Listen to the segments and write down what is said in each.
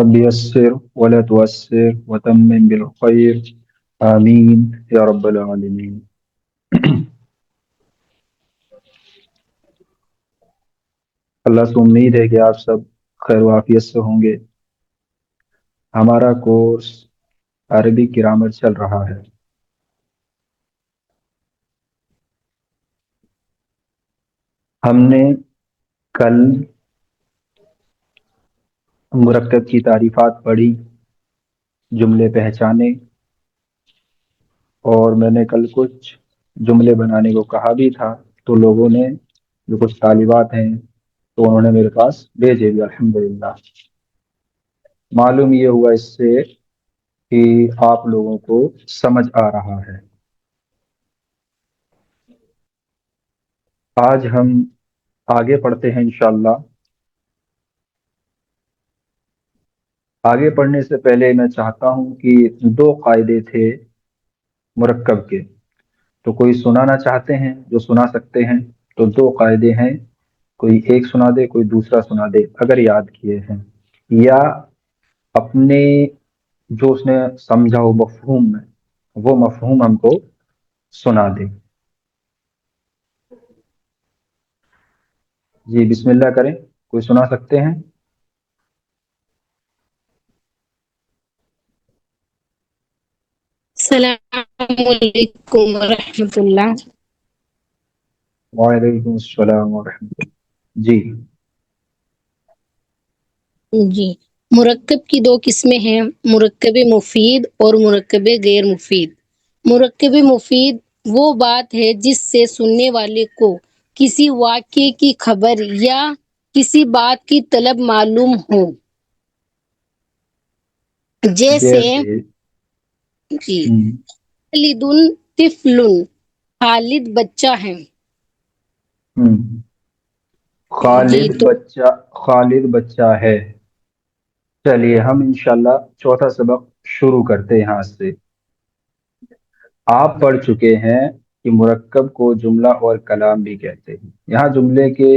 رب یسر ولا تعسر وتمم بالخیر آمین یا رب العالمین۔ اللہ سے امید ہے کہ آپ سب خیر و عافیت سے ہوں گے۔ ہمارا کورس عربی گرامر چل رہا ہے۔ ہم نے کل مرکب کی تعریفات پڑھی، جملے پہچانے، اور میں نے کل کچھ جملے بنانے کو کہا بھی تھا، تو لوگوں نے جو کچھ طالبات ہیں تو انہوں نے میرے پاس بھیجے بھی الحمدللہ۔ معلوم یہ ہوا اس سے کہ آپ لوگوں کو سمجھ آ رہا ہے۔ آج ہم آگے پڑھتے ہیں انشاءاللہ۔ آگے پڑھنے سے پہلے میں چاہتا ہوں کہ دو قاعدے تھے مرکب کے، تو کوئی سنانا چاہتے ہیں جو سنا سکتے ہیں؟ تو دو قاعدے ہیں، کوئی ایک سنا دے، کوئی دوسرا سنا دے اگر یاد کیے ہیں، یا اپنے جو اس نے سمجھا ہو مفہوم میں وہ مفہوم ہم کو سنا دے۔ جی بسم اللہ کریں، کوئی سنا سکتے ہیں؟ السلام علیکم ورحمۃ اللہ۔ وعلیکم السلام ورحمۃ اللہ۔ جی جی، مرکب کی دو قسمیں ہیں، مرکب مفید اور مرکب غیر مفید۔ مرکب مفید وہ بات ہے جس سے سننے والے کو کسی واقعے کی خبر یا کسی بات کی طلب معلوم ہو، جیسے جیسے جی ہم، خالد طفل، خالد بچہ ہے۔ ہم، جی تو خالد بچہ ہے۔ چلیے ہم انشاءاللہ چوتھا سبق شروع کرتے ہیں یہاں سے۔ آپ پڑھ چکے ہیں کہ مرکب کو جملہ اور کلام بھی کہتے ہیں۔ یہاں جملے کے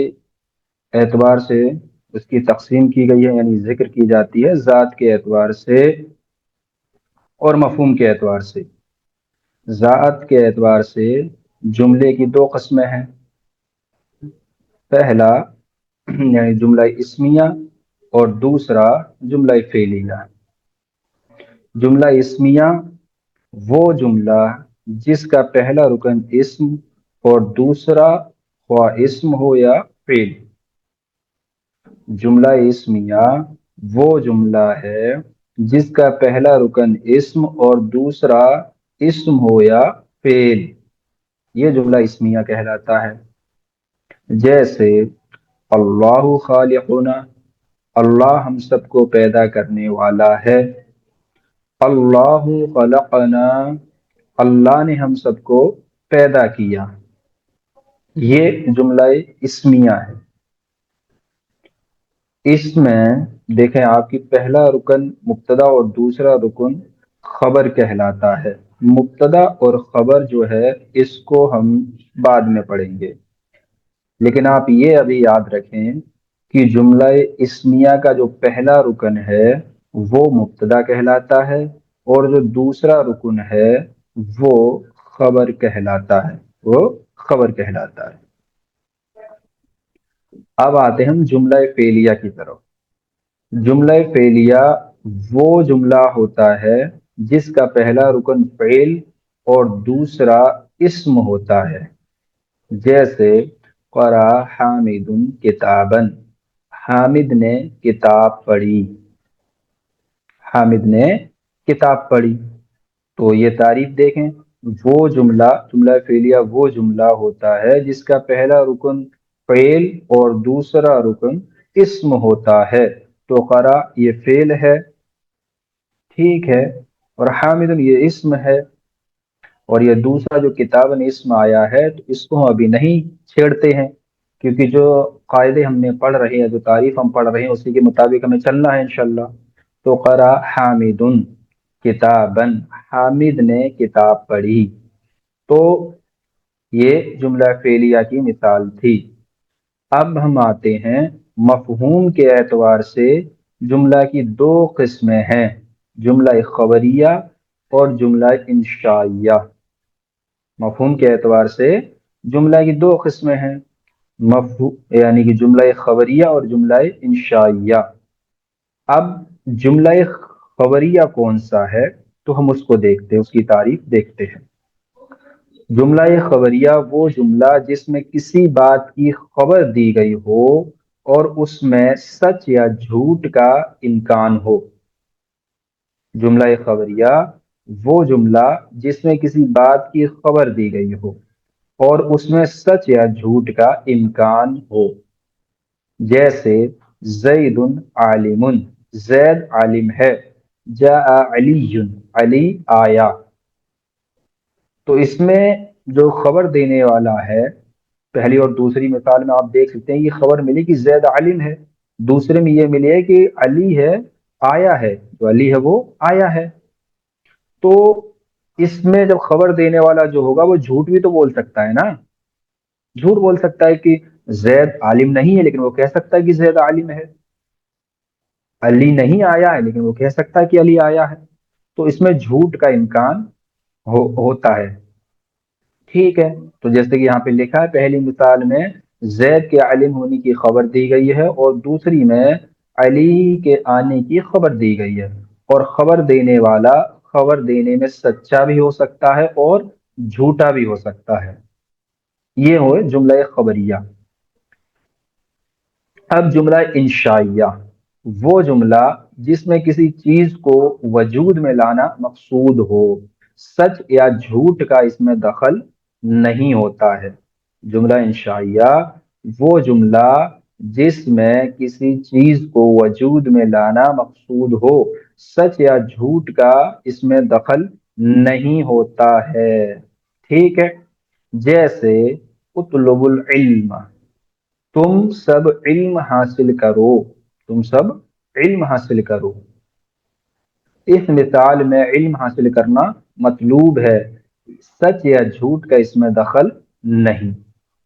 اعتبار سے اس کی تقسیم کی گئی ہے، یعنی ذکر کی جاتی ہے ذات کے اعتبار سے اور مفہوم کے اعتبار سے۔ ذات کے اعتبار سے جملے کی دو قسمیں ہیں، پہلا یعنی جملہ اسمیہ اور دوسرا جملہ فعلیہ۔ جملہ اسمیہ وہ جملہ جس کا پہلا رکن اسم اور دوسرا خواہ اسم ہو یا فعل۔ جملہ اسمیہ وہ جملہ ہے جس کا پہلا رکن اسم اور دوسرا اسم ہو یا فعل، یہ جملہ اسمیہ کہلاتا ہے۔ جیسے اللہ خالقنا، اللہ ہم سب کو پیدا کرنے والا ہے۔ اللہ خلقنا، اللہ نے ہم سب کو پیدا کیا، یہ جملہ اسمیہ ہے۔ اس میں دیکھیں آپ کی پہلا رکن مبتدا اور دوسرا رکن خبر کہلاتا ہے۔ مبتدا اور خبر جو ہے اس کو ہم بعد میں پڑھیں گے، لیکن آپ یہ ابھی یاد رکھیں کہ جملہ اسمیہ کا جو پہلا رکن ہے وہ مبتدا کہلاتا ہے، اور جو دوسرا رکن ہے وہ خبر کہلاتا ہے، وہ خبر کہلاتا ہے۔ اب آتے ہیں ہم جملہ فعلیہ کی طرف۔ جملہ فعلیہ وہ جملہ ہوتا ہے جس کا پہلا رکن فعل اور دوسرا اسم ہوتا ہے۔ جیسے قرأ حامد کتابا، حامد نے کتاب پڑھی، حامد نے کتاب پڑھی۔ تو یہ تعریف دیکھیں، وہ جملہ فعلیہ وہ جملہ ہوتا ہے جس کا پہلا رکن فعل اور دوسرا رکن اسم ہوتا ہے۔ تو قرأ یہ فعل ہے، ٹھیک ہے، اور حامد یہ اسم ہے، اور یہ دوسرا جو کتاباً اسم آیا ہے تو اس کو ہم ابھی نہیں چھیڑتے ہیں، کیونکہ جو قاعدے ہم نے پڑھ رہے ہیں، جو تعریف ہم پڑھ رہے ہیں اسی کے مطابق ہمیں چلنا ہے انشاءاللہ۔ تو قرأ حامد کتاباً، حامد نے کتاب پڑھی، تو یہ جملہ فعلیہ کی مثال تھی۔ اب ہم آتے ہیں مفہوم کے اعتبار سے جملہ کی دو قسمیں ہیں، جملہ خبریہ اور جملہ انشائیہ۔ مفہوم کے اعتبار سے جملہ کی دو قسمیں ہیں، یعنی کہ جملہ خبریہ اور جملہ انشائیہ۔ اب جملہ خبریہ کون سا ہے تو ہم اس کو دیکھتے ہیں، اس کی تعریف دیکھتے ہیں۔ جملہ خبریہ وہ جملہ جس میں کسی بات کی خبر دی گئی ہو اور اس میں سچ یا جھوٹ کا امکان ہو۔ جملہ خبریہ وہ جملہ جس میں کسی بات کی خبر دی گئی ہو اور اس میں سچ یا جھوٹ کا امکان ہو، جیسے زید عالم، زید عالم ہے، جاء علی، علی آیا۔ تو اس میں جو خبر دینے والا ہے، پہلی اور دوسری مثال میں آپ دیکھ سکتے ہیں یہ خبر ملی کہ زید عالم ہے، دوسرے میں یہ ملی ہے کہ علی ہے، آیا ہے، جو علی ہے وہ آیا ہے۔ تو اس میں جب خبر دینے والا جو ہوگا وہ جھوٹ بھی تو بول سکتا ہے نا، جھوٹ بول سکتا ہے کہ زید عالم نہیں ہے لیکن وہ کہہ سکتا ہے کہ زید عالم ہے، علی نہیں آیا ہے لیکن وہ کہہ سکتا ہے کہ علی آیا ہے۔ تو اس میں جھوٹ کا امکان ہوتا ہے، ٹھیک ہے۔ تو جیسے کہ یہاں پہ لکھا ہے پہلی مثال میں زید کے عالم ہونے کی خبر دی گئی ہے اور دوسری میں علی کے آنے کی خبر دی گئی ہے، اور خبر دینے والا خبر دینے میں سچا بھی ہو سکتا ہے اور جھوٹا بھی ہو سکتا ہے۔ یہ ہوئے جملہ خبریہ۔ اب جملہ انشائیہ وہ جملہ جس میں کسی چیز کو وجود میں لانا مقصود ہو، سچ یا جھوٹ کا اس میں دخل نہیں ہوتا ہے۔ جملہ انشائیہ وہ جملہ جس میں کسی چیز کو وجود میں لانا مقصود ہو، سچ یا جھوٹ کا اس میں دخل نہیں ہوتا ہے، ٹھیک ہے۔ جیسے اطلب العلم، تم سب علم حاصل کرو، تم سب علم حاصل کرو۔ اس مثال میں علم حاصل کرنا مطلوب ہے، سچ یا جھوٹ کا اس میں دخل نہیں۔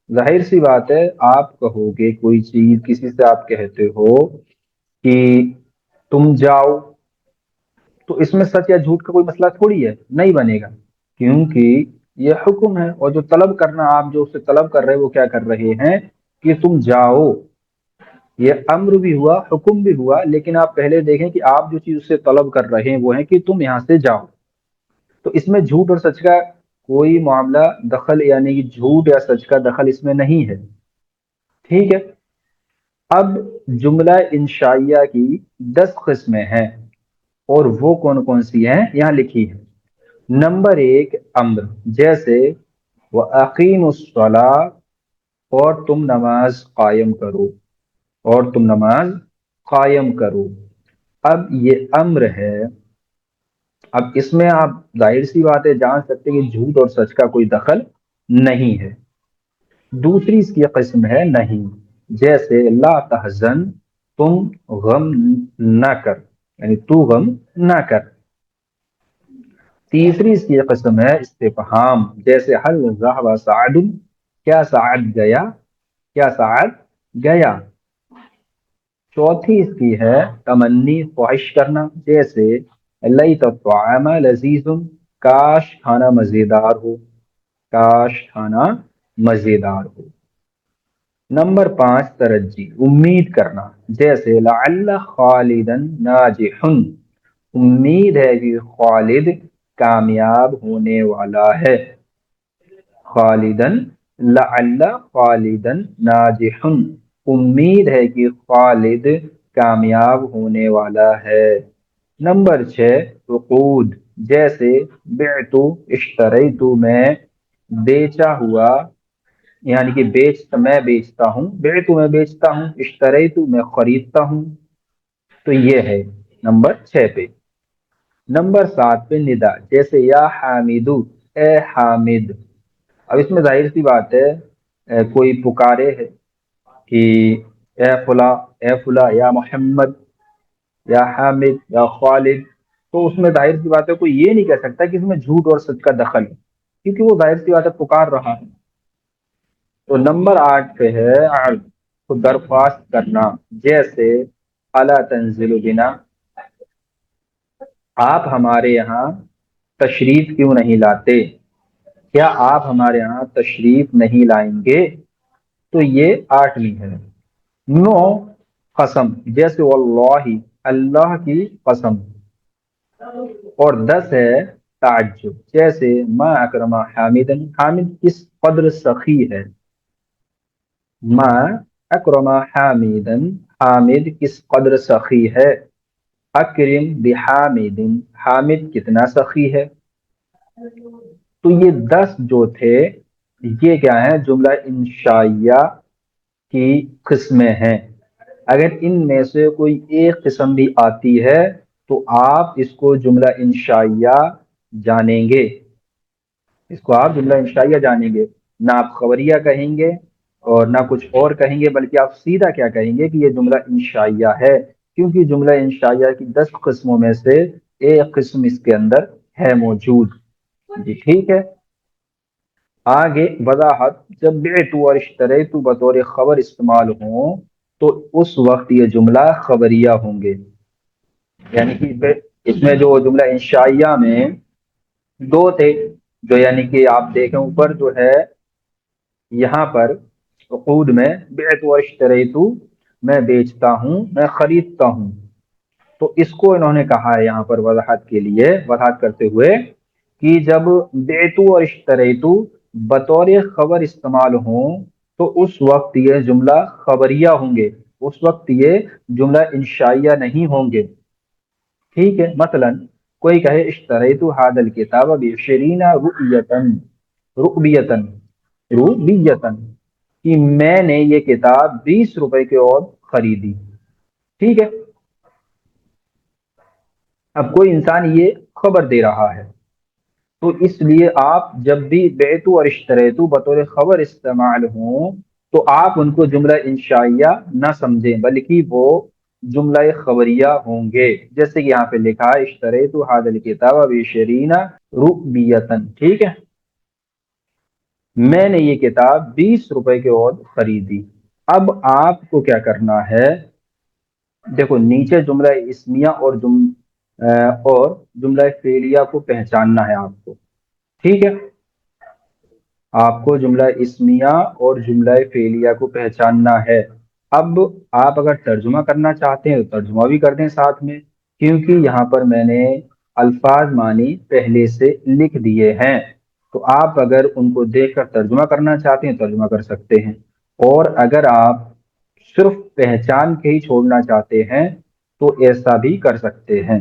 ظاہر سی بات ہے، آپ کہو گے کوئی چیز کسی سے آپ کہتے ہو کہ تم جاؤ، تو اس میں سچ یا جھوٹ کا کوئی مسئلہ تھوڑی ہے، نہیں بنے گا، کیونکہ یہ حکم ہے، اور جو طلب کرنا آپ جو اس سے طلب کر رہے وہ کیا کر رہے ہیں کہ تم جاؤ، یہ امر بھی ہوا حکم بھی ہوا، لیکن آپ پہلے دیکھیں کہ آپ جو چیز اس سے طلب کر رہے ہیں وہ ہے کہ تم یہاں سے جاؤ۔ تو اس میں جھوٹ اور سچ کا کوئی معاملہ دخل، یعنی کہ جھوٹ یا سچ کا دخل اس میں نہیں ہے، ٹھیک ہے۔ اب جملہ انشائیہ کی 10 قسمیں ہیں، اور وہ کون کون سی ہیں یہاں لکھی ہے۔ نمبر 1 امر، جیسے وَأَقِيمُوا الصَّلَاةَ، اور تم نماز قائم کرو، اور تم نماز قائم کرو۔ اب یہ امر ہے، اب اس میں آپ ظاہر سی بات ہے جان سکتے ہیں کہ جھوٹ اور سچ کا کوئی دخل نہیں ہے۔ دوسری اس کی قسم ہے نہیں، جیسے لا تحزن، تم غم نہ کر، یعنی تو غم نہ کر۔ تیسری اس کی قسم ہے استفہام، جیسے حل ذهب سعد، کیا سعد گیا، کیا سعد گیا۔ چوتھی اس کی ہے تمنی، خواہش کرنا، جیسے لیت الطعام لذیذ، کاش کھانا مزیدار ہو، کاش کھانا مزیدار ہو۔ نمبر 5 ترجی، امید کرنا، جیسے لعل خالدا ناجح، امید ہے کہ خالد کامیاب ہونے والا ہے۔ خالدن، لعل خالدن ناجح، امید ہے کہ خالد کامیاب ہونے والا ہے۔ نمبر 6 عقود، جیسے بعتو اشتریتو، میں بیچا ہوا، یعنی کہ میں بیچتا ہوں، بعتو میں بیچتا ہوں، اشتریتو میں خریدتا ہوں۔ تو یہ ہے نمبر 6 پہ۔ نمبر 7 پہ ندا، جیسے یا حامدو، اے حامد۔ اب اس میں ظاہر سی بات ہے کوئی پکارے ہے کہ اے فلاں، اے فلاں، یا محمد، یا حامد، یا خالد، تو اس میں ظاہر سی بات ہے کوئی یہ نہیں کہہ سکتا کہ اس میں جھوٹ اور سچ کا دخل ہے، کیونکہ وہ ظاہر سی بات ہے پکار رہا ہے۔ تو نمبر 8 پہ ہے عرض، کو درخواست کرنا، جیسے الا تنزل بنا، آپ ہمارے یہاں تشریف کیوں نہیں لاتے، کیا آپ ہمارے یہاں تشریف نہیں لائیں گے؟ تو یہ 8ویں ہے۔ 9 قسم، جیسے واللہ، اللہ کی قسم، اور 10 ہے تعجب، جیسے ما اکرم حامدن، حامد کس قدر سخی ہے، ما اکرم حامدن، حامد کس قدر سخی ہے، اکرم بحامد، حامد کتنا سخی ہے۔ تو یہ 10 جو تھے یہ کیا ہے، جملہ انشائیہ کی قسمیں ہیں۔ اگر ان میں سے کوئی ایک قسم بھی آتی ہے تو آپ اس کو جملہ انشائیہ جانیں گے، اس کو آپ جملہ انشائیہ جانیں گے، نہ آپ خبریہ کہیں گے اور نہ کچھ اور کہیں گے، بلکہ آپ سیدھا کیا کہیں گے کہ یہ جملہ انشائیہ ہے، کیونکہ جملہ انشائیہ کی 10 قسموں میں سے ایک قسم اس کے اندر ہے موجود۔ جی ٹھیک ہے، آگے وضاحت، جب بعتو اور اشتریتو بطور خبر استعمال ہوں تو اس وقت یہ جملہ خبریہ ہوں گے، یعنی کہ اس میں جو جملہ انشائیہ میں 2 تھے، جو یعنی کہ آپ دیکھیں اوپر جو ہے یہاں پر عقود میں بعت و اشتریتو، میں بیچتا ہوں، میں خریدتا ہوں، تو اس کو انہوں نے کہا ہے یہاں پر وضاحت کے لیے، وضاحت کرتے ہوئے کہ جب بعتو اور اشتریتو بطور خبر استعمال ہوں تو اس وقت یہ جملہ خبریہ ہوں گے، اس وقت یہ جملہ انشائیہ نہیں ہوں گے۔ ٹھیک ہے، مثلا کوئی کہے اشتریت هذا الكتاب ب20 رؤبیتن، رؤبیتن، کہ میں نے یہ کتاب 20 روپے کے اور خریدی۔ ٹھیک ہے، اب کوئی انسان یہ خبر دے رہا ہے، تو اس لیے آپ جب بھی بیعتو اور اشتریتو بطور خبر استعمال ہوں تو آپ ان کو جملہ انشائیہ نہ سمجھیں، بلکہ وہ جملہ خبریہ ہوں گے، جیسے کہ یہاں پہ لکھا ہے اشتریتو هذا الكتاب ب20 رؤبیتن، ٹھیک ہے، میں نے یہ کتاب 20 روپے کے اور خریدی۔ اب آپ کو کیا کرنا ہے، دیکھو نیچے جملہ اسمیہ اور جملہ فعلیہ کو پہچاننا ہے آپ کو، ٹھیک ہے، آپ کو جملہ اسمیہ اور جملہ فعلیہ کو پہچاننا ہے۔ اب آپ اگر ترجمہ کرنا چاہتے ہیں تو ترجمہ بھی کر دیں ساتھ میں، کیونکہ یہاں پر میں نے الفاظ معنی پہلے سے لکھ دیے ہیں، تو آپ اگر ان کو دیکھ کر ترجمہ کرنا چاہتے ہیں ترجمہ کر سکتے ہیں، اور اگر آپ صرف پہچان کے ہی چھوڑنا چاہتے ہیں تو ایسا بھی کر سکتے ہیں،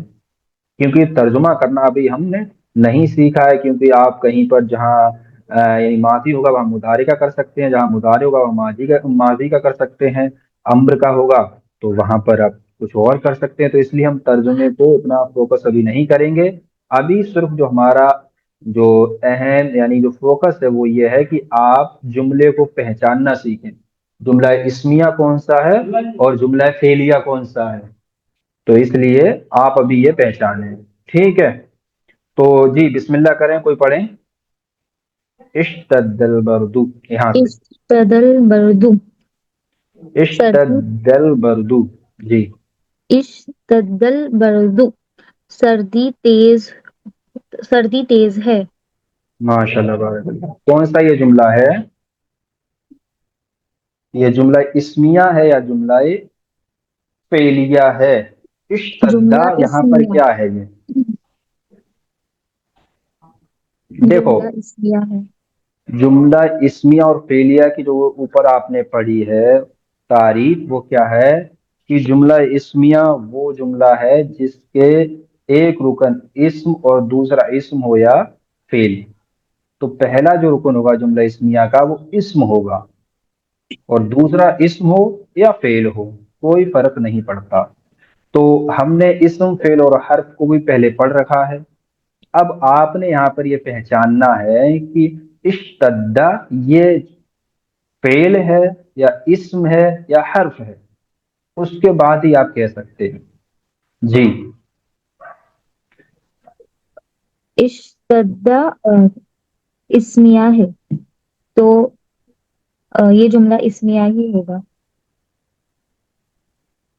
کیونکہ ترجمہ کرنا ابھی ہم نے نہیں سیکھا ہے، کیونکہ آپ کہیں پر جہاں یعنی ماضی ہوگا وہاں مضارع کا کر سکتے ہیں، جہاں مضارع ہوگا وہاں ماضی کا کر سکتے ہیں، امر کا ہوگا تو وہاں پر آپ کچھ اور کر سکتے ہیں، تو اس لیے ہم ترجمے کو اتنا فوکس ابھی نہیں کریں گے۔ ابھی صرف جو ہمارا جو اہم یعنی جو فوکس ہے وہ یہ ہے کہ آپ جملے کو پہچاننا سیکھیں، جملہ اسمیہ کون سا ہے اور جملہ فعلیہ کون سا ہے، تو اس لیے آپ ابھی یہ پہچانیں، ٹھیک ہے۔ تو جی بسم اللہ کریں، کوئی پڑھیں، اشتد البردو، یہاں سے اشتدل بردو، سردی، اشتد البردو، جی اشتدل بردو، سردی تیز ہے۔ ماشاء اللہ بارک اللہ، کون سا یہ جملہ ہے، یہ جملہ اسمیہ ہے یا جملہ فعلیہ ہے؟ اشتدا جملہ یہاں پر اسمیہ، کیا ہے یہ، دیکھو جملہ اسمیہ ہے۔ جملہ اسمیہ اور فعلیہ کی جو اوپر آپ نے پڑھی ہے تعریف، وہ کیا ہے کہ جملہ اسمیہ وہ جملہ ہے جس کے ایک رکن اسم اور دوسرا اسم ہو یا فعل، تو پہلا جو رکن ہوگا جملہ اسمیہ کا وہ اسم ہوگا، اور دوسرا اسم ہو یا فعل ہو کوئی فرق نہیں پڑتا، تو ہم نے اسم فعل اور حرف کو بھی پہلے پڑھ رکھا ہے۔ اب آپ نے یہاں پر یہ پہچاننا ہے کہ اشتدا یہ فعل ہے یا اسم ہے یا حرف ہے، اس کے بعد ہی آپ کہہ سکتے ہیں، جی اشتدا اسمیہ ہے، تو یہ جملہ اسمیہ ہی ہوگا۔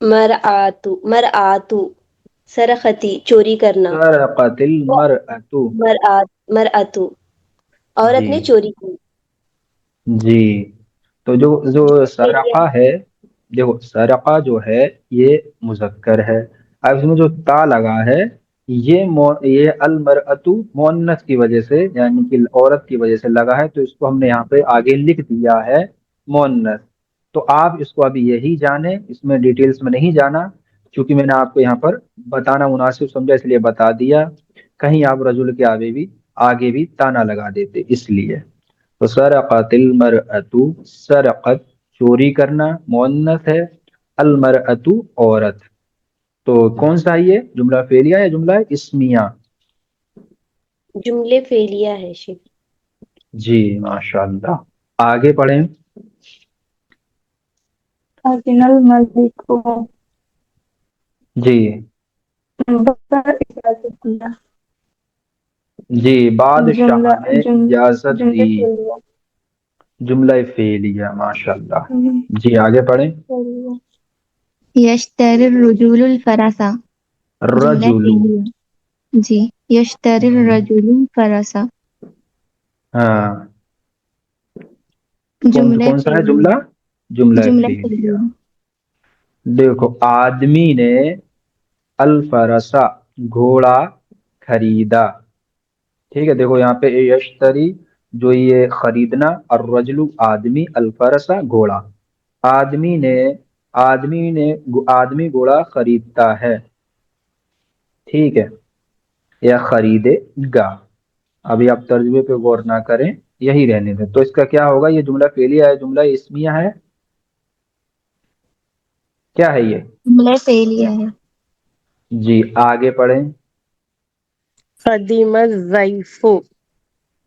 مرآتو سرقتی چوری کرنا، سرقت المرأۃ. مرآتو عورت جی نے چوری کی. جی. تو جو جو سرقہ ہے، دیکھو سرقہ جو ہے یہ مذکر ہے. اب اس میں جو تا لگا ہے یہ المرأۃ مؤنث کی وجہ سے یعنی کہ عورت کی وجہ سے لگا ہے، تو اس کو ہم نے یہاں پہ آگے لکھ دیا ہے مؤنث. تو آپ اس کو ابھی یہی جانیں، اس میں ڈیٹیلز میں نہیں جانا، چونکہ میں نے آپ کو یہاں پر بتانا مناسب سمجھا اس لیے بتا دیا. کہیں آپ رجل کے آگے بھی تانا لگا دیتے اس لیے. تو سرقت المرأۃ، سرقت چوری کرنا مؤنث ہے، المرأۃ عورت. تو کون سا ہے یہ جملہ فعلیہ یا جملہ اسمیہ؟ جملے فعلیہ ہے شیخ. جی ماشاء اللہ. آگے پڑھیں. أذن الملك جی بطر اجازت دیا. جی بادشاہ جملہ نے اجازت جملے دی. فعلیہ. جملہ فعلیہ ماشاء اللہ. جی آگے پڑھیں. يشتري الرجل الفرس جملہ رجل. فعلیہ. جی يشتري الرجل الفرس ہاں کون جملہ کون سا ہے فعلیہ. جملہ؟ جملہ جملہ فعلیہ. فعلیہ. دیکھو آدمی نے الفرسا گھوڑا خریدا. ٹھیک ہے، دیکھو یہاں پہ یشتری جو یہ خریدنا، الرجل آدمی، الفرسا گھوڑا. آدمی نے آدمی گھوڑا خریدتا ہے. ٹھیک ہے، یا خریدے گا. ابھی آپ ترجمے پہ غور نہ کریں، یہی رہنے دیں. تو اس کا کیا ہوگا؟ یہ جملہ فعلیہ ہے، جملہ اسمیہ ہے، کیا ہے یہ؟ جملہ فعلیہ ہے. جی آگے پڑھیں. قدیم الضیف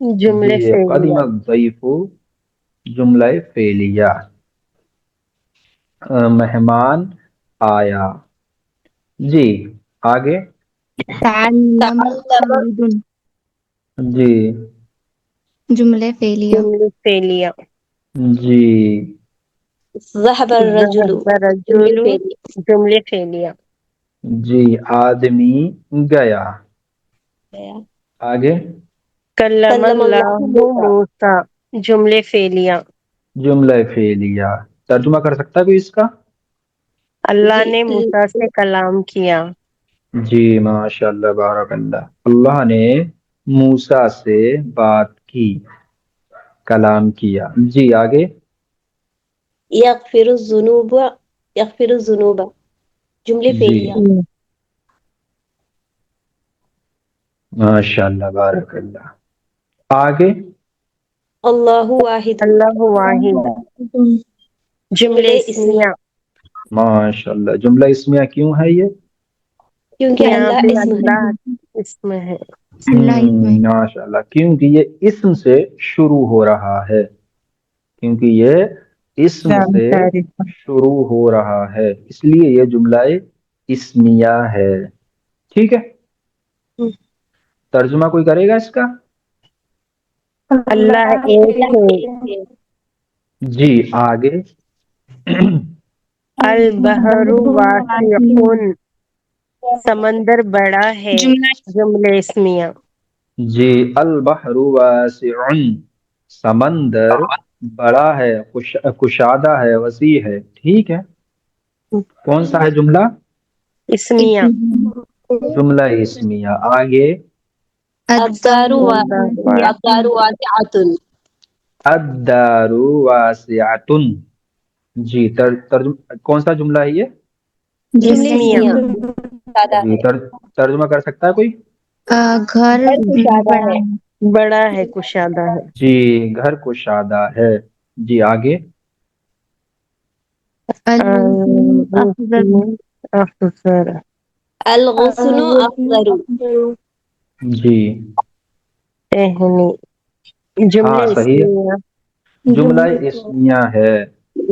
جی جملے قدیم فعلیہ. الضیف جملہ فعلیہ. مہمان آیا. جی آگے. تعلم تعلم خالد جی جملہ فعلیہ. جملے فعلیہ. جی ذهب الرجل ذهب جملے الرجل فعلیہ. جملے فعلیہ. جی آدمی گیا. آگے. کلم کلم اللہ اللہ موسیٰ موسیٰ جملے فعلیہ. جملہ فعلیہ. ترجمہ کر سکتا ہے کوئی اس کا؟ اللہ جی نے موسیٰ سے کلام کیا. جی ماشاء اللہ بارک اللہ. اللہ نے موسیٰ سے بات کی، کلام کیا. جی آگے. یغفر الذنوب جملے جی فعلیہ. ماشاء اللہ بارک اللہ. آگے. اللہ واحد اللہ واحد جملے جملے اسمیہ. اسمیہ. ماشاء اللہ. جملہ اسمیہ کیوں ہے یہ؟ کیونکہ یہاں اللہ پہ اسم ہے. اللہ اس میں ہے. اللہ اس میں. ماشاء اللہ. کیونکہ یہ اسم سے شروع ہو رہا ہے، کیونکہ یہ اسم سے شروع ہو رہا ہے، اس لیے یہ جملہ اسمیہ ہے. ٹھیک ہے، ترجمہ کوئی کرے گا اس کا؟ اللہ ایک ہے. جی آگے. البحر واسع سمندر بڑا ہے جملے اسمیہ. جی البحر واسع سمندر بڑا ہے، کشادہ ہے، وسیع ہے. ٹھیک ہے، کون سا ہے جملہ؟ اسمیہ. جملہ اسمیہ. آگے. الدار الدار واسعۃ الدار واسعۃ. جی کون سا جملہ ہے یہ؟ جملے اسمیہ. اسمیہ سادہ جی ہے. ترجمہ کر سکتا ہے کوئی؟ گھر گھر کشادہ بڑا ہے. ہے. بڑا ہے کشادہ ہے. جی گھر کشادہ ہے. جی آگے. الغسل افضل. افسر الغصن افضل جی ٹہنی ہاں جملے صحیح ہے، اسمیہ. جملہ اسمیہ ہے.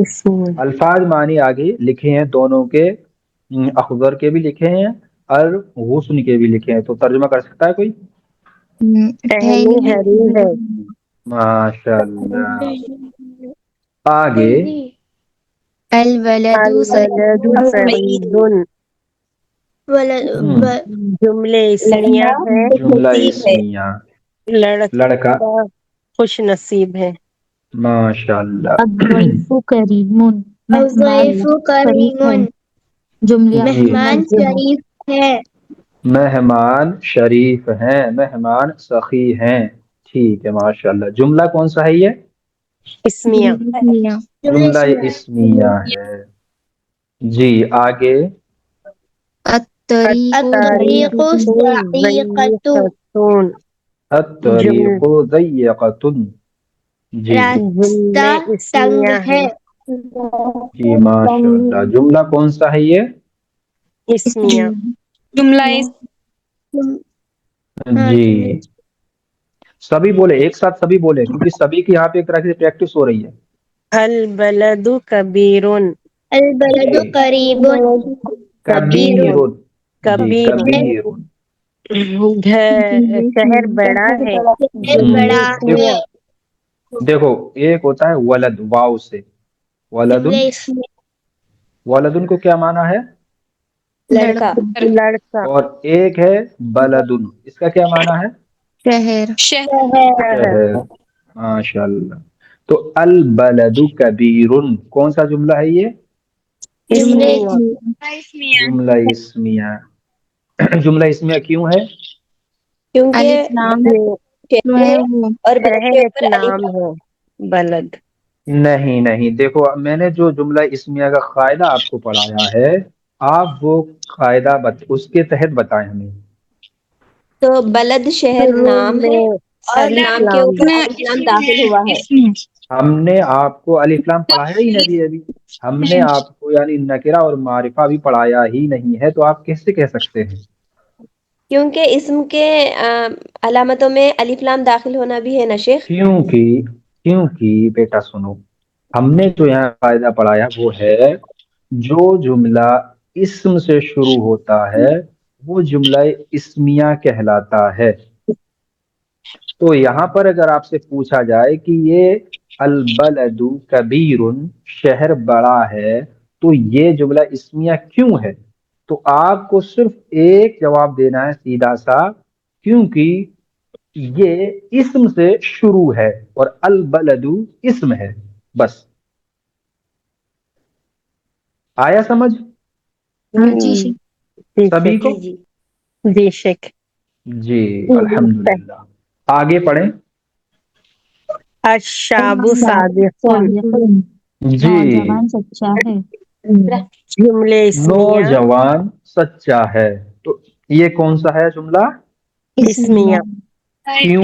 اسمیہ. الفاظ معنی آگے لکھے ہیں دونوں کے، اخضر کے بھی لکھے ہیں اور غصن کے بھی لکھے ہیں. تو ترجمہ کر سکتا ہے کوئی؟ ٹہنی ہری ہے. ماشاء اللہ. آگے. الولد الولد سعید ہم، جملے اسمیہ ہے، جملہ اسمیہ، لڑکا، لڑکا خوش نصیب ہے. ماشاء اللہ. الضیف کریم الضیف کریم جملہ جی، مہمان شریف ہے مہمان شریف ہیں، مہمان سخی ہیں. ٹھیک ہے، ماشاء اللہ. جملہ کون سا ہے یہ؟ اسمیہ. جملہ اسمیہ ہے. جی، آگے. الطریق الطریق ضیقۃ الطریق ضیقۃ. جی جملے اسمیہ ہے، جی، ماشاء اللہ. جملہ کون سا ہے یہ؟ اسمیہ. جملہ جی، سبھی بولے ایک ساتھ، سبھی بولے، کیونکہ سبھی کی یہاں پہ ایک طرح سے پریکٹس ہو رہی ہے. البلد کبیر. البلد جی، قریب کبیر. جی، کبیر. کبیر. شہر بڑا ہے. جملے بڑا اسمیہ. دیکھو، ایک ہوتا ہے ولد، واو سے، ولدن. ولدن کو کیا معنی ہے؟ لڑکا. لڑکا. اور ایک ہے بلدن، اس کا کیا معنی ہے؟ شہر شہر. شہر. ماشاء اللہ. تو البلد کبیر کون سا جملہ ہے یہ؟ اسمیہ. جملہ اسمیہ. جملہ اسمیہ کیوں ہے؟ کیونکہ الف لام جو شہر ہے ہے وہ اور بلد شہر کے ایک اوپر الف نام ہے، بلد. نہیں نہیں، دیکھو میں نے جو جملہ اسمیہ کا قاعدہ آپ کو پڑھایا ہے، آپ وہ قاعدہ اس کے تحت بتائیں ہمیں. تو بلد شہر شروع نام ہے میں اور الف نام کے لام. اوپر الف لام داخل ہوا ہے. ہم نے آپ کو الف لام پڑھایا ہی نہیں ابھی. ہم نے آپ کو یعنی نکرہ اور معرفہ بھی پڑھایا ہی نہیں ہے، تو آپ کیسے کہہ سکتے ہیں؟ کیونکہ اسم کے علامتوں میں الف لام داخل ہونا بھی ہے نا شیخ. کیونکہ بیٹا سنو، ہم نے جو یہاں قاعدہ پڑھایا وہ ہے جو جملہ اسم سے شروع ہوتا ہے وہ جملہ اسمیہ کہلاتا ہے. تو یہاں پر اگر آپ سے پوچھا جائے کہ یہ البلد کبیر، شہر بڑا ہے، تو یہ جملہ اسمیہ کیوں ہے؟ تو آپ کو صرف ایک جواب دینا ہے سیدھا سا، کیونکہ یہ اسم سے شروع ہے اور البلد اسم ہے. بس. آیا سمجھ ہاں جی جی سبھی شیخ. کو؟ جی جی شیخ. جی، الحمدللہ. آگے پڑھیں. الشاب صادق. جی، نوجوان سچا ہے جملے اسمیہ. نوجوان سچا ہے. تو یہ کون سا ہے جملہ؟ اسمیہ. کیوں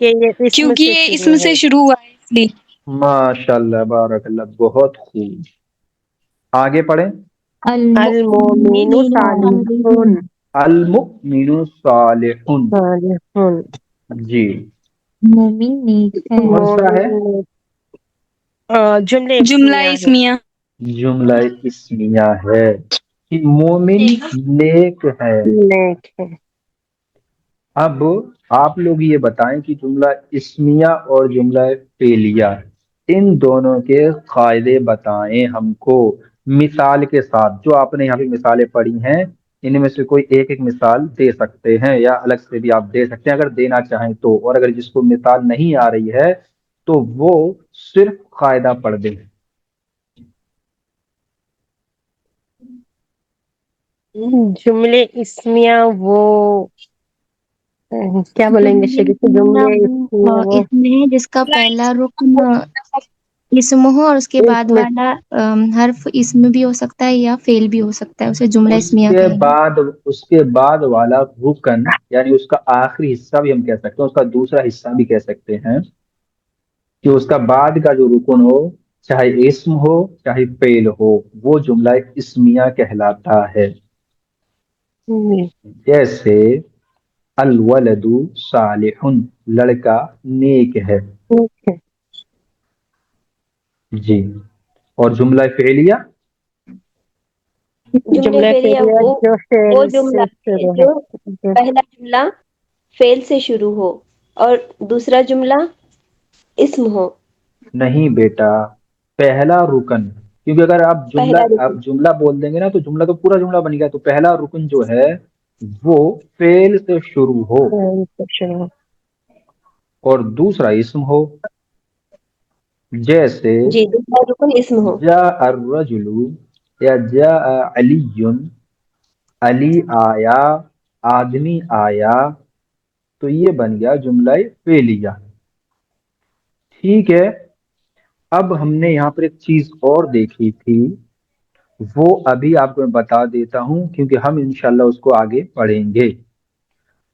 ہے؟ کیونکہ یہ اسم سے شروع ہے. ہوا ہے اس لیے. ماشاء اللہ، بارک اللہ، بہت خوب. آگے پڑھیں. المومن صالحون. المؤمن صالح. صالحون. جی، مومن نیک ہے کون سا ہے؟ مومن جملے اسمیہ ہے. جملہ اسمیہ ہے کہ مومن نیک ہے. نیک ہے. اب آپ لوگ یہ بتائیں کہ جملہ اسمیہ اور جملہ فعلیہ ان دونوں کے قاعدے بتائیں ہم کو مثال کے ساتھ. جو آپ نے یہاں پہ مثالیں پڑھی ہیں ان میں سے کوئی ایک ایک مثال دے سکتے ہیں یا الگ سے بھی آپ دے سکتے ہیں اگر دینا چاہیں تو، اور اگر جس کو مثال نہیں آ رہی ہے تو وہ صرف قاعدہ پڑھ دیں. جملے اسمیہ وہ کیا بولیں گے شریف؟ جملے اسمیہ وہ اس میں جس کا پہلا رکن اسم ہو اور اس کے بعد اسم والا حرف اسم بھی ہو سکتا ہے یا فعل بھی ہو سکتا ہے، اسے جملہ اس اسمیہ کے کہیں گے. بعد اس کے بعد والا رکن یعنی اس کا آخری حصہ بھی ہم کہہ سکتے ہیں، اس کا دوسرا حصہ بھی کہہ سکتے ہیں کہ اس کا بعد کا جو رکن ہو، چاہے اسم ہو چاہے فعل ہو، وہ جملہ اسمیہ کہلاتا ہے. جیسے الولد صالح، لڑکا نیک ہے. جی. اور جملہ فعلیہ؟ جملے جملہ فعلیہ فعلیہ جو فعل وہ سے جملہ ہے شروع ہے. جو پہلا جملہ فعل سے شروع ہو اور دوسرا جملہ اسم ہو. نہیں بیٹا، پہلا رکن، کیونکہ اگر پہلا رکن آپ جملہ بول دیں گے نا تو جملہ تو پورا جملہ بن گیا، تو پہلا رکن جو ہے وہ فعل سے شروع ہو شروع اور دوسرا اسم ہو، جیسے جی دوسرا رکن اسم ہو. جاء الرجل یا جاء علی، علی آیا، آدمی آیا، تو یہ بن گیا جملہ فعلیہ. ٹھیک ہے، اب ہم نے یہاں پر ایک چیز اور دیکھی تھی، وہ ابھی آپ کو میں بتا دیتا ہوں کیونکہ ہم انشاءاللہ اس کو آگے پڑھیں گے.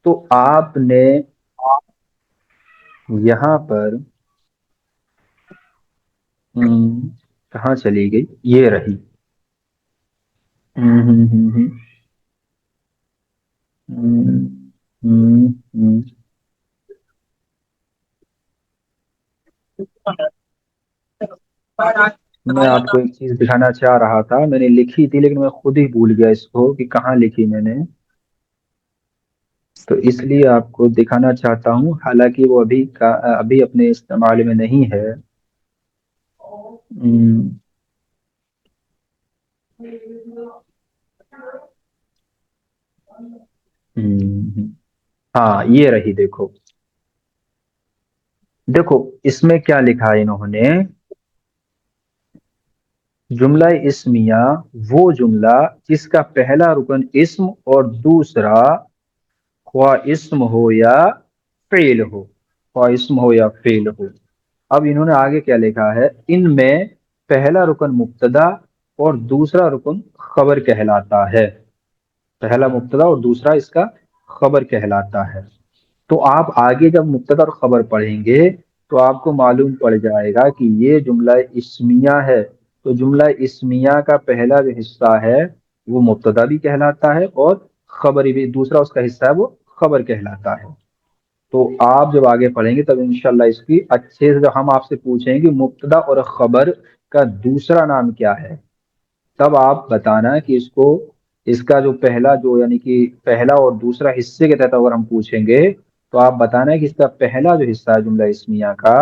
تو آپ نے یہاں پر کہاں چلی گئی، یہ رہی. ہم، ہم، ہم، ہم، ہم، ہم. میں آپ کو ایک چیز دکھانا چاہ رہا تھا، میں نے لکھی تھی لیکن میں خود ہی بھول گیا اس کو کہ کہاں لکھی میں نے، تو اس لیے آپ کو دکھانا چاہتا ہوں، حالانکہ وہ ابھی اپنے استعمال میں نہیں ہے. ہم، ہاں یہ رہی، دیکھو دیکھو اس میں کیا لکھا ہے انہوں نے، جملہ اسمیہ وہ جملہ جس کا پہلا رکن اسم اور دوسرا خواہ اسم ہو یا فعل ہو، خواہ اسم ہو یا فعل ہو. اب انہوں نے آگے کیا لکھا ہے، ان میں پہلا رکن مبتدا اور دوسرا رکن خبر کہلاتا ہے. پہلا مبتدا اور دوسرا اس کا خبر کہلاتا ہے. تو آپ آگے جب مبتدا اور خبر پڑھیں گے تو آپ کو معلوم پڑ جائے گا کہ یہ جملہ اسمیہ ہے، تو جملہ اسمیہ کا پہلا جو حصہ ہے وہ مبتدا بھی کہلاتا ہے اور خبر بھی، دوسرا اس کا حصہ ہے وہ خبر کہلاتا ہے. تو آپ جب آگے پڑھیں گے تب انشاءاللہ اس کی اچھے سے، جب ہم آپ سے پوچھیں گے مبتدا اور خبر کا دوسرا نام کیا ہے، تب آپ بتانا کہ اس کا جو پہلا جو یعنی کہ پہلا اور دوسرا حصے کے تحت اگر ہم پوچھیں گے تو آپ بتانا کہ اس کا پہلا جو حصہ ہے جملہ اسمیہ کا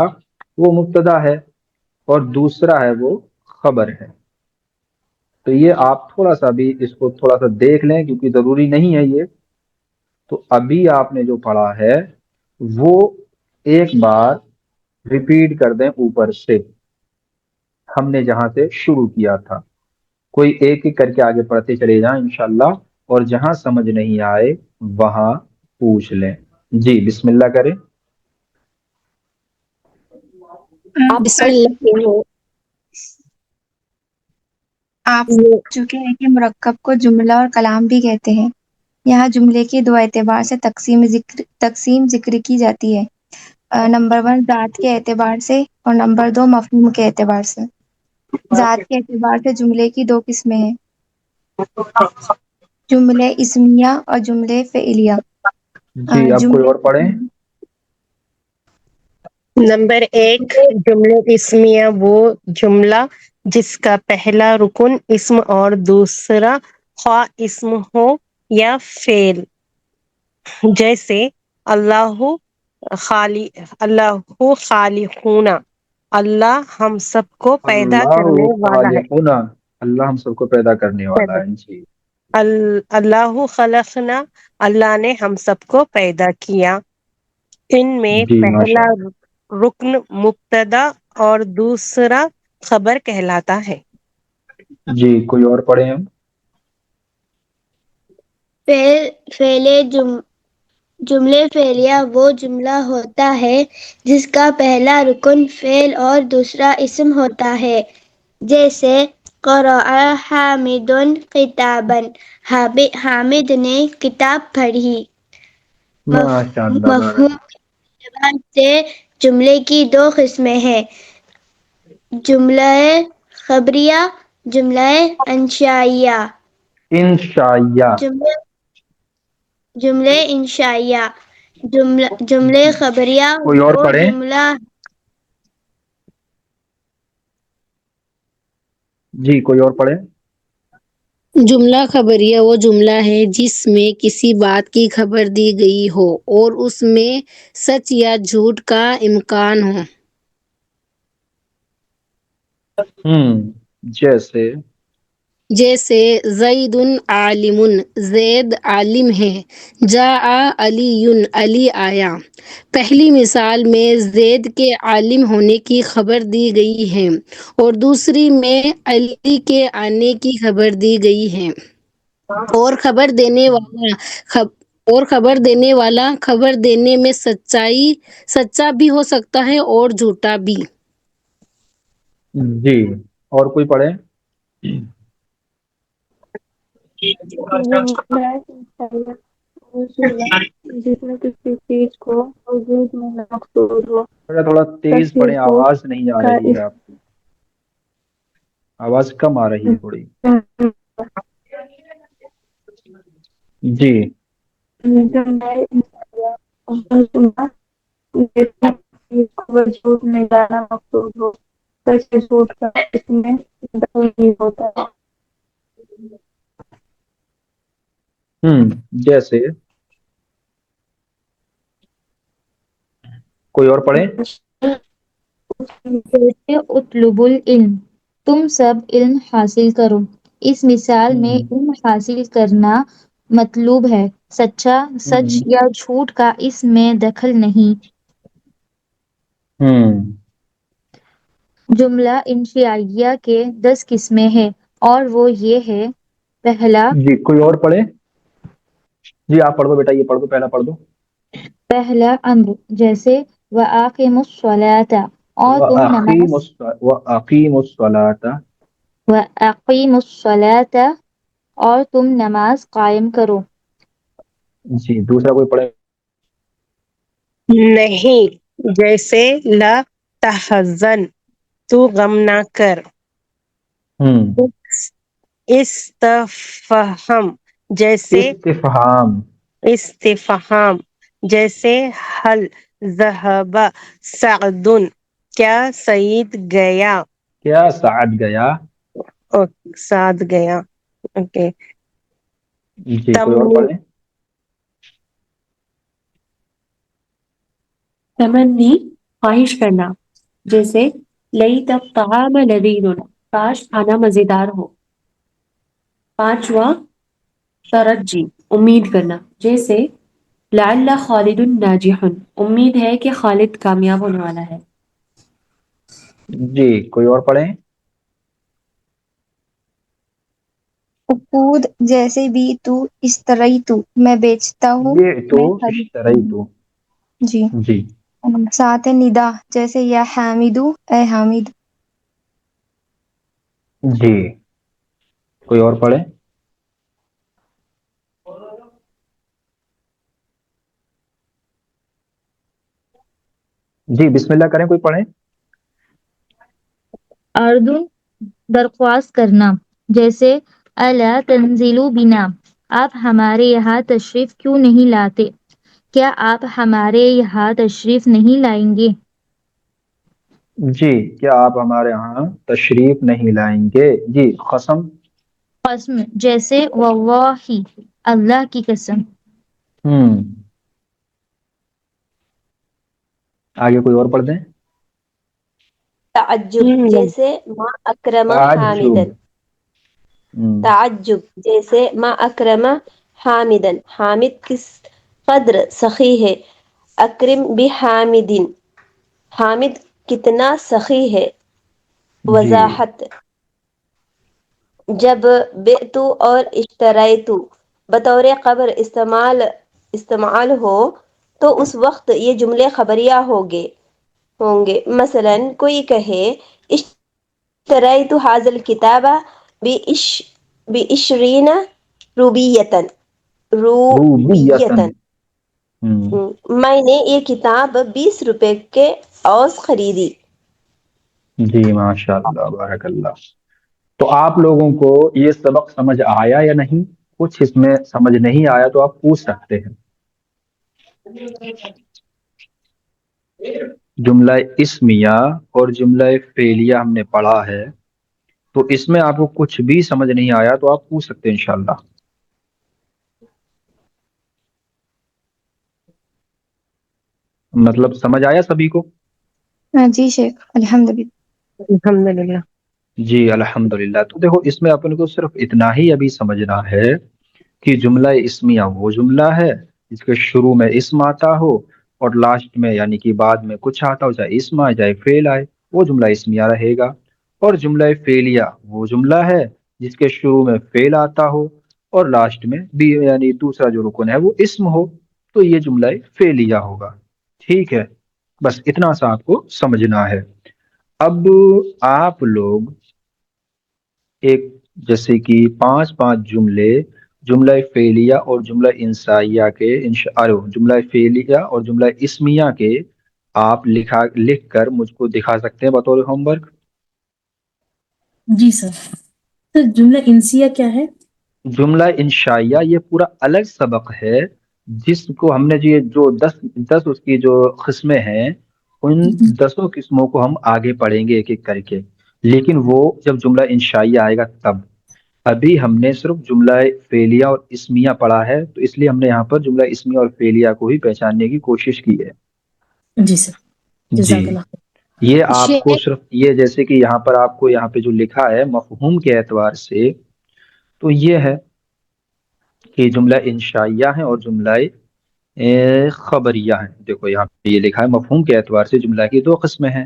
وہ مبتدا ہے اور دوسرا ہے وہ خبر ہے. تو یہ آپ تھوڑا سا بھی اس کو تھوڑا سا دیکھ لیں کیونکہ ضروری نہیں ہے یہ. تو ابھی آپ نے جو پڑھا ہے وہ ایک بار ریپیٹ کر دیں اوپر سے، ہم نے جہاں سے شروع کیا تھا. کوئی ایک ایک کر کے آگے پڑھتے چلے جائیں انشاءاللہ، اور جہاں سمجھ نہیں آئے وہاں پوچھ لیں. جی بسم اللہ کریں. آپ بسم پڑھ اللہ. چکے ہو، آپ یہ چکے ہیں کہ مرکب کو جملہ اور کلام بھی کہتے ہیں. یہاں جملے کے دو اعتبار سے تقسیم ذکر کی جاتی ہے. نمبر 1 ذات کے اعتبار سے اور نمبر 2 مفہوم کے اعتبار سے. ذات کے اعتبار سے جملے کی دو قسمیں ہیں، جملے اسمیہ اور جملے فعلیہ. جی اب کوئی جملے اور پڑھیں. نمبر 1 جملے اسمیہ وہ جملہ جس کا پہلا رکن اسم اور دوسرا خواہ اسم ہو یا فعل، جیسے اللہ خالقون، اللہ ہم سب کو پیدا اللہ کرنے والا ہے. خالقنا، اللہ ہم سب کو پیدا کرنے والا ہے. جی اللہ خلقنا، اللہ نے ہم سب کو پیدا کیا. ان میں جی ماشاء پہلا اللہ. رکن مبتدا اور دوسرا خبر کہلاتا ہے. جی کوئی اور پڑھیں ہم. فعل جملے فعلیہ وہ جملہ ہوتا ہے جس کا پہلا رکن فعل اور دوسرا اسم ہوتا ہے، جیسے قرأ حامد کتابا، حامد نے کتاب پڑھی. ماشاء اللہ بارک. مفہوم کے اعتبار سے جملے کی دو قسمیں ہیں، جملہ خبریہ، جملہ انشائیہ. انشائیہ. جملے انشائیہ، جملے خبریہ کوئی اور وہ پڑھیں. جملہ جی کوئی اور پڑھیں. جملہ خبریہ وہ جملہ ہے جس میں کسی بات کی خبر دی گئی ہو اور اس میں سچ یا جھوٹ کا امکان ہو. جیسے جیسے زید عالم، زید عالم ہے، جاء علی، علی آیا۔ پہلی مثال میں زید کے عالم ہونے کی خبر دی گئی ہے اور دوسری میں علی کے آنے کی خبر دی گئی ہے، اور خبر دینے والا خبر دینے میں سچا بھی ہو سکتا ہے اور جھوٹا بھی۔ جی، اور کوئی پڑھے؟ جملہ انشائیہ وہ جملہ جس میں کسی چیز کو وجود میں مقصود ہو، تھوڑا تیز تصویر پڑھیں، ہو آواز نہیں آ کا رہی ہے آپ کی، آواز کم آ رہی ہے تھوڑی۔ جی جملہ انشائیہ وہ جملہ جس میں کسی چیز کو وجود میں لانا مقصود ہو، تصویر کا اس میں تقریر ہوتا ہے۔ جیسے کوئی اور پڑھے؟ جیسے اطلب العلم، تم سب علم حاصل کرو۔ اس مثال میں علم حاصل کرنا مطلوب ہے، سچ یا جھوٹ کا اس میں دخل نہیں۔ جملہ انشائیہ کے 10 قسمیں ہیں اور وہ یہ ہے: پہلا جی کوئی اور پڑھے؟ جی آپ پڑھ دو بیٹا، یہ پڑھ دو، پہلا پڑھ دو۔ پہلا امر، جیسے وَأَقِیمُوا الصَّلَاةَ، اور تم نماز وَأَقِیمُوا الصَّلَاةَ، وَأَقِیمُوا الصَّلَاةَ، اور تم نماز قائم کرو۔ جی دوسرا کوئی پڑھے؟ نہیں، جیسے لا تحزن، تو غم نہ کر۔ استفہم، جیسے استفہام، جیسے حل ذہب سعد، کیا سعید گیا؟ کیا سعد گیا؟ سعد گیا، اوکے۔ جی کوئی اور پڑھے؟ تمنی، خواہش کرنا، جیسے لیت الطعام لذیذ، کاش کھانا مزیدار ہو۔ پانچواں ترجی، امید کرنا، جیسے لعل خالد ناجح، امید ہے کہ خالد کامیاب ہونے والا ہے۔ جی کوئی اور پڑھیں؟ عقود، جیسے بھی تو اشتریت، میں بیچتا ہوں، یہ تو میں خریدتا اشتری ہوں۔ تو۔ جی، جی ساتھ ہے ندا، جیسے یا حامد، اے حامد۔ جی کوئی اور پڑھے؟ جی بسم اللہ کریں، کوئی پڑھیں؟ اردن، درخواست کرنا، جیسے الا تنزلوا بنا، آپ ہمارے یہاں تشریف کیوں نہیں لاتے؟ کیا آپ ہمارے یہاں تشریف نہیں لائیں گے؟ جی کیا آپ ہمارے ہاں تشریف نہیں لائیں گے؟ جی قسم، قسم، جیسے واللہ، اللہ کی قسم۔ آگے کوئی اور پڑھ دیں؟ تعجب، جیسے ما اکرم تعجب، حامدن، تعجب، جیسے ما اکرم حامدن، حامد کس قدر سخی ہے۔ اکرم بحامدن، حامد کتنا سخی ہے۔ جی وضاحت، جب بعتو اور اشتریتو بطور خبر استعمال ہو تو اس وقت یہ جملے خبریہ ہوں گے۔ مثلا کوئی کہے اشتریت ھذا الکتاب بعشرین روبیۃ، روبیتن۔ میں نے یہ کتاب 20 روپے کے عوض خریدی۔ جی ماشاء اللہ، بارک اللہ۔ تو آپ لوگوں کو یہ سبق سمجھ آیا یا نہیں؟ کچھ اس میں سمجھ نہیں آیا تو آپ پوچھ سکتے ہیں۔ جملہ اسمیہ اور جملہ فعلیہ ہم نے پڑھا ہے، تو اس میں آپ کو کچھ بھی سمجھ نہیں آیا تو آپ پوچھ سکتے ہیں انشاءاللہ۔ مطلب سمجھ آیا سبھی کو؟ جی شیخ، الحمدللہ۔ الحمدللہ۔ جی الحمدللہ. تو دیکھو اس میں اپن کو صرف اتنا ہی ابھی سمجھنا ہے کہ جملہ اسمیہ وہ جملہ ہے جس کے شروع میں اسم آتا ہو اور لاسٹ میں یعنی کہ بعد میں کچھ آتا ہو، چاہے اسم آئے چاہے فعل آئے، وہ جملہ اسمیہ رہے گا. اور جملہ فعلیہ وہ جملہ ہے جس کے شروع میں فعل آتا ہو اور لاسٹ میں بھی یعنی دوسرا جو رکن ہے وہ اسم ہو، تو یہ جملہ فعلیہ ہوگا. ٹھیک ہے، بس اتنا سا آپ کو سمجھنا ہے. اب آپ لوگ ایک جیسے کہ پانچ پانچ جملے جملہ فعلیہ اور جملہ انشائیہ کے جملہ فعلیہ اور جملہ اسمیہ کے آپ لکھ کر مجھ کو دکھا سکتے ہیں بطور ہوم ورک. جی سر. سر جملہ انسیہ کیا ہے؟ جملہ انشائیہ یہ پورا الگ سبق ہے جس کو ہم نے جو دس اس کی جو قسمیں ہیں ان 10 قسموں کو ہم آگے پڑھیں گے ایک ایک کر کے، لیکن وہ جب جملہ انشائیہ آئے گا تب. ابھی ہم نے صرف جملہ فعلیہ اور اسمیہ پڑھا ہے، تو اس لیے ہم نے یہاں پر جملہ اسمیہ اور فعلیہ کو ہی پہچاننے کی کوشش کی ہے. جی سر. جی جزاک اللہ. یہ آپ کو شیخ صرف یہ جیسے کہ یہاں پر آپ کو یہاں پہ جو لکھا ہے مفہوم کے اعتبار سے، تو یہ ہے کہ جملہ انشائیہ ہے اور جملہ خبریہ ہیں. دیکھو یہاں پہ یہ لکھا ہے مفہوم کے اعتبار سے جملہ کی 2 قسمیں ہیں،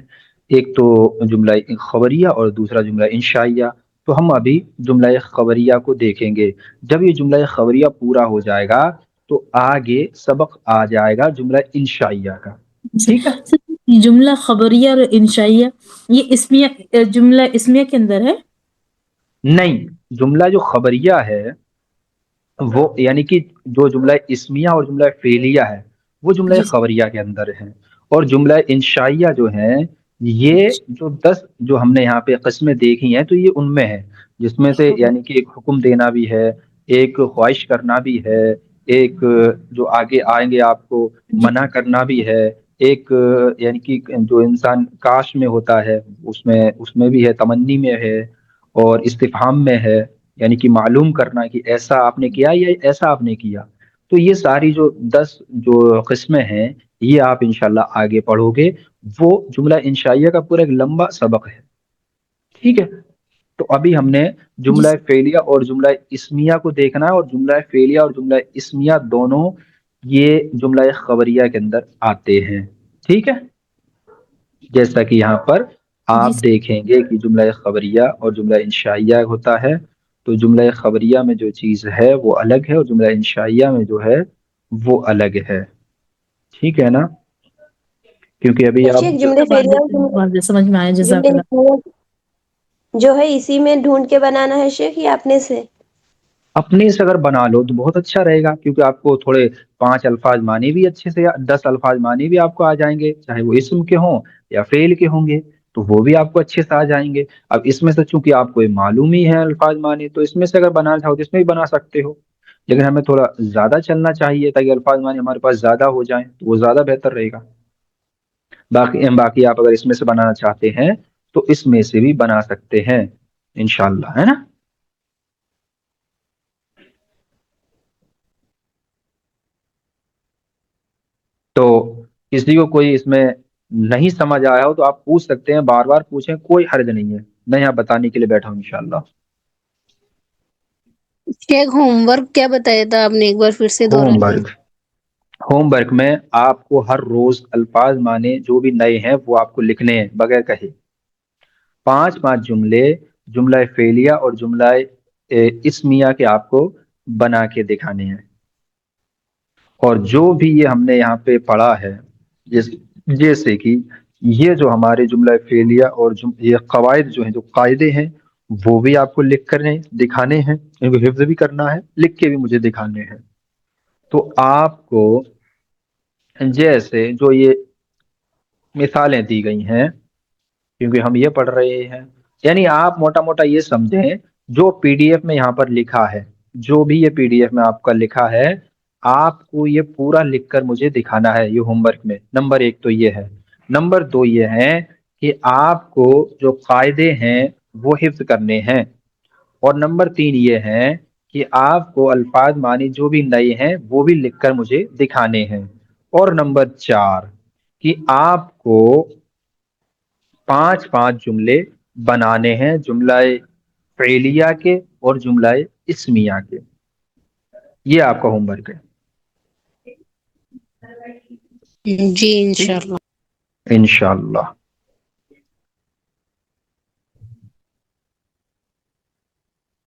ایک تو جملہ خبریہ اور دوسرا جملہ انشائیہ. تو ہم ابھی جملہ خبریہ کو دیکھیں گے. جب یہ جملہ خبریہ پورا ہو جائے گا تو آگے سبق آ جائے گا جملہ انشائیہ کا. ٹھیک ہے، سر یہ جملہ خبریہ اور انشائیہ یہ اسمیہ جملہ اسمیہ کے اندر ہے؟ نہیں، جملہ جو خبریہ ہے وہ یعنی کہ جو جملہ اسمیہ اور جملہ فعلیہ ہے وہ جملہ جی سر. خبریہ کے اندر ہے. اور جملہ انشائیہ جو ہے یہ جو 10 جو ہم نے یہاں پہ قسمیں دیکھی ہیں تو یہ ان میں ہے، جس میں سے یعنی کہ ایک حکم دینا بھی ہے، ایک خواہش کرنا بھی ہے، ایک جو آگے آئیں گے آپ کو جی. منع کرنا بھی ہے، ایک یعنی کہ جو انسان کاش میں ہوتا ہے اس میں بھی ہے، تمنی میں ہے، اور استفہام میں ہے یعنی کہ معلوم کرنا کہ ایسا آپ نے کیا یا ایسا آپ نے کیا. تو یہ ساری جو 10 جو قسمیں ہیں یہ آپ انشاءاللہ آگے پڑھو گے. وہ جملہ انشائیہ کا پورا ایک لمبا سبق ہے. ٹھیک ہے، تو ابھی ہم نے جی جملہ سر. فعلیہ اور جملہ اسمیہ کو دیکھنا ہے، اور جملہ فعلیہ اور جملہ اسمیہ دونوں یہ جملہ خبریہ کے اندر آتے ہیں. ٹھیک ہے، جیسا کہ یہاں پر جی آپ سر. دیکھیں گے کہ جملہ خبریہ اور جملہ انشائیہ ہوتا ہے، تو جملہ خبریہ میں جو چیز ہے وہ الگ ہے اور جملہ انشائیہ میں جو ہے وہ الگ ہے. ٹھیک ہے نا، کیونکہ ابھی آپ شیخ جملے واضح فعلیہ اور واضح سمجھ میں آیا. جزاک جملے اللہ. اسمیہ جو ہے اسی میں ڈھونڈ کے بنانا ہے شیخ یا اپنے سے؟ اپنے سے اگر بنا لو تو بہت اچھا رہے گا، کیونکہ آپ کو تھوڑے 5 الفاظ معنی بھی اچھے سے، 10 الفاظ معنی بھی آپ کو آ جائیں گے، چاہے وہ اسم کے ہوں یا فعل کے ہوں گے تو وہ بھی آپ کو اچھے سے آ جائیں گے. اب اس میں سے چونکہ آپ کو یہ معلوم ہی ہے الفاظ معنی، تو اس میں سے اگر بنانا چاہو تو اس میں بھی بنا سکتے ہو، لیکن ہمیں تھوڑا زیادہ چلنا چاہیے تاکہ الفاظ معنی ہمارے پاس زیادہ ہو جائیں تو وہ زیادہ بہتر رہے گا. باقی آپ اگر اس میں سے بنانا چاہتے ہیں تو اس میں سے بھی بنا سکتے ہیں انشاءاللہ، ہے نا. تو کسی کو کوئی اس میں نہیں سمجھ آیا ہو تو آپ پوچھ سکتے ہیں، بار بار پوچھیں، کوئی حرج نہیں ہے. میں یہاں بتانے کے لیے بیٹھا ہوں انشاءاللہ. شیخ ہوم ورک کیا بتایا تھا آپ نے، ایک بار پھر سے ہوم دہرائیے. ورک ہوم ورک میں آپ کو ہر روز الفاظ معنی جو بھی نئے ہیں وہ آپ کو لکھنے ہیں بغیر کہے. 5 جملے جملہ فعلیہ اور جملہ اسمیہ کے آپ کو بنا کے دکھانے ہیں. اور جو بھی یہ ہم نے یہاں پہ پڑھا ہے جیسے کہ یہ جو ہمارے جملہ فعلیہ اور یہ قواعد جو ہیں، جو قاعدے ہیں، وہ بھی آپ کو لکھ کر دکھانے ہیں، ان کو حفظ بھی کرنا ہے، لکھ کے بھی مجھے دکھانے ہیں. تو آپ کو جیسے جو یہ مثالیں دی گئی ہیں کیونکہ ہم یہ پڑھ رہے ہیں، یعنی آپ موٹا موٹا یہ سمجھیں جو پی ڈی ایف میں یہاں پر لکھا ہے، جو بھی یہ پی ڈی ایف میں آپ کا لکھا ہے آپ کو یہ پورا لکھ کر مجھے دکھانا ہے. یہ ہوم ورک میں نمبر 1 تو یہ ہے. نمبر 2 یہ ہے کہ آپ کو جو قاعدے ہیں وہ حفظ کرنے ہیں. اور نمبر 3 یہ ہے کہ آپ کو الفاظ معنی جو بھی نئے ہیں وہ بھی لکھ کر مجھے دکھانے ہیں. اور نمبر 4 کہ آپ کو 5 جملے بنانے ہیں جملہ فعلیہ کے اور جملہ اسمیہ کے. یہ آپ کا ہوم ورک ہے. جی ٹھیک، انشاءاللہ. انشاءاللہ.